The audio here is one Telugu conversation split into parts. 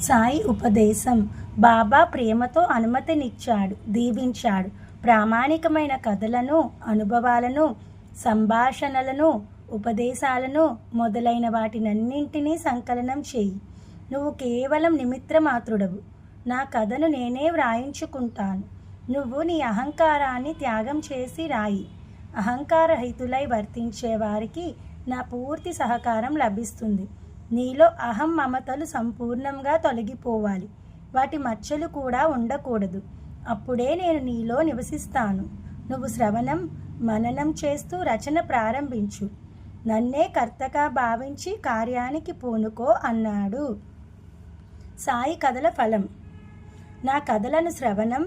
సాయి ఉపదేశం. బాబా ప్రేమతో అనుమతినిచ్చాడు, దీవించాడు. ప్రామాణికమైన కథలను, అనుభవాలను, సంభాషణలను, ఉపదేశాలను మొదలైన వాటినన్నింటినీ సంకలనం చేయి. నువ్వు కేవలం నిమిత్రమాత్రుడవు. నా కథను నేనే వ్రాయించుకుంటాను. నువ్వు నీ అహంకారాన్ని త్యాగం చేసి రాయి. అహంకారహితులై వర్తించే వారికి నా పూర్తి సహకారం లభిస్తుంది. నీలో అహం మమతలు సంపూర్ణంగా తొలగిపోవాలి. వాటి మచ్చలు కూడా ఉండకూడదు. అప్పుడే నేను నీలో నివసిస్తాను. నువ్వు శ్రవణం, మననం చేస్తూ రచన ప్రారంభించు. నన్నే కర్తగా భావించి కార్యానికి పూనుకో అన్నాడు. సాయి కథల ఫలం. నా కథలను శ్రవణం,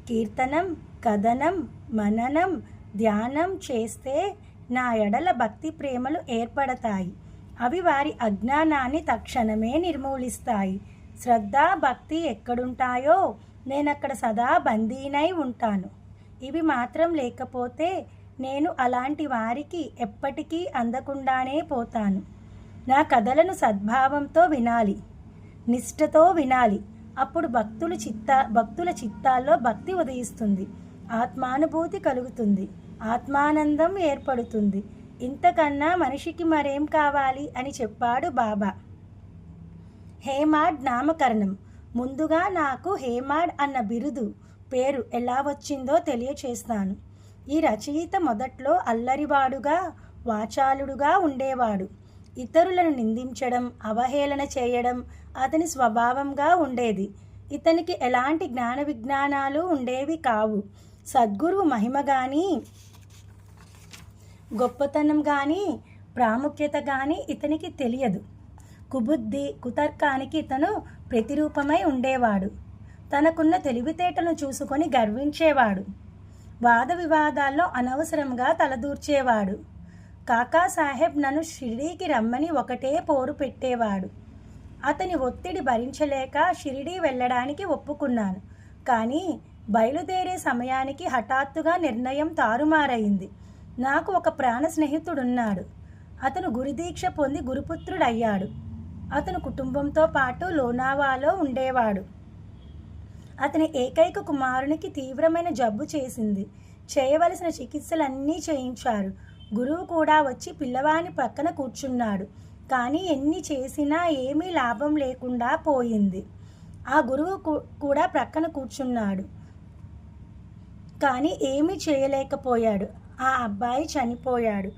కీర్తనం, కథనం, మననం, ధ్యానం చేస్తే నా ఎడల భక్తి ప్రేమలు ఏర్పడతాయి. అవి వారి అజ్ఞానాన్ని తక్షణమే నిర్మూలిస్తాయి. శ్రద్ధ, భక్తి ఎక్కడుంటాయో నేనక్కడ సదా బందీనై ఉంటాను. ఇవి మాత్రం లేకపోతే నేను అలాంటి వారికి ఎప్పటికీ అందకుండానే పోతాను. నా కథలను సద్భావంతో వినాలి, నిష్ఠతో వినాలి. అప్పుడు భక్తుల చిత్తాల్లో భక్తి ఉదయిస్తుంది, ఆత్మానుభూతి కలుగుతుంది, ఆత్మానందం ఏర్పడుతుంది. ఇంతకన్నా మనిషికి మరేం కావాలి అని చెప్పాడు బాబా. హేమాడ్ నామకరణం. ముందుగా నాకు హేమాడ్ అన్న బిరుదు పేరు ఎలా వచ్చిందో తెలియచేస్తాను. ఈ రచయిత మొదట్లో అల్లరివాడుగా, వాచాలుడుగా ఉండేవాడు. ఇతరులను నిందించడం, అవహేళన చేయడం అతని స్వభావంగా ఉండేది. ఇతనికి ఎలాంటి జ్ఞాన విజ్ఞానాలు ఉండేవి కావు. సద్గురువు మహిమ కానీ, గొప్పతనం కానీ, ప్రాముఖ్యత కానీ ఇతనికి తెలియదు. కుబుద్ధి, కుతర్కానికి ఇతను ప్రతిరూపమై ఉండేవాడు. తనకున్న తెలివితేటను చూసుకొని గర్వించేవాడు. వాద వివాదాల్లో అనవసరంగా తలదూర్చేవాడు. కాకాసాహెబ్ నన్ను షిరిడీకి రమ్మని ఒకటే పోరు పెట్టేవాడు. అతని ఒత్తిడి భరించలేక షిరిడీ వెళ్ళడానికి ఒప్పుకున్నాను. కానీ బయలుదేరే సమయానికి హఠాత్తుగా నిర్ణయం తారుమారైంది. నాకు ఒక ప్రాణ స్నేహితుడున్నాడు. అతను గురుదీక్ష పొంది గురుపుత్రుడయ్యాడు. అతను కుటుంబంతో పాటు లోనావాలో ఉండేవాడు. అతని ఏకైక కుమారునికి తీవ్రమైన జబ్బు చేసింది. చేయవలసిన చికిత్సలన్నీ చేయించారు. గురువు కూడా వచ్చి పిల్లవాని పక్కన కూర్చున్నాడు. కానీ ఎన్ని చేసినా ఏమీ లాభం లేకుండా పోయింది. ఆ గురువు కూడా ప్రక్కన కూర్చున్నాడు. కానీ ఏమీ చేయలేకపోయాడు. ఆ అబ్బాయి చనిపోయాడు.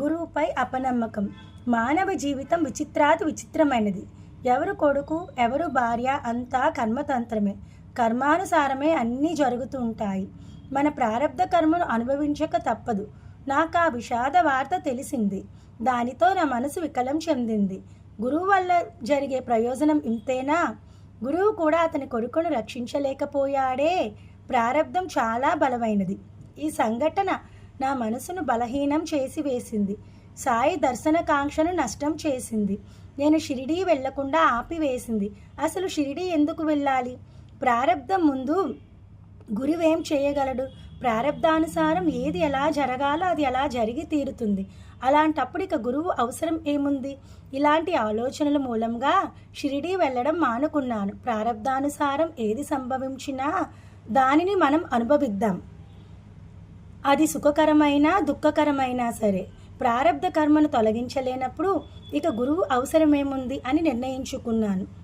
గురువుపై అపనమ్మకం. మానవ జీవితం విచిత్రాతి విచిత్రమైనది. ఎవరు కొడుకు, ఎవరు భార్య అంతా కర్మతంత్రమే. కర్మానుసారమే అన్నీ జరుగుతూ ఉంటాయి. మన ప్రారబ్ధ కర్మను అనుభవించక తప్పదు. నాకు ఆ విషాద వార్త తెలిసింది. దానితో నా మనసు వికలం చెందింది. గురువు వల్ల జరిగే ప్రయోజనం ఇంతేనా? గురువు కూడా అతని కొడుకును రక్షించలేకపోయాడే. ప్రారబ్ధం చాలా బలమైనది. ఈ సంఘటన నా మనసును బలహీనం చేసి వేసింది. సాయి దర్శనకాంక్షను నష్టం చేసింది. నేను షిరిడీ వెళ్లకుండా ఆపివేసింది. అసలు షిరిడీ ఎందుకు వెళ్ళాలి? ప్రారబ్ధం ముందు గురువేం చేయగలడు? ప్రారబ్ధానుసారం ఏది ఎలా జరగాలో అది ఎలా జరిగి తీరుతుంది. అలాంటప్పుడు ఇక గురువు అవసరం ఏముంది? ఇలాంటి ఆలోచనల మూలంగా షిరిడీ వెళ్ళడం మానుకున్నాను. ప్రారబ్ధానుసారం ఏది సంభవించినా దానిని మనం అనుభవిద్దాం. అది సుఖకరమైనా దుఃఖకరమైనా సరే. ప్రారబ్ధ కర్మను తొలగించలేనప్పుడు ఇక గురువు అవసరమేముంది అని నిర్ణయించుకున్నాను.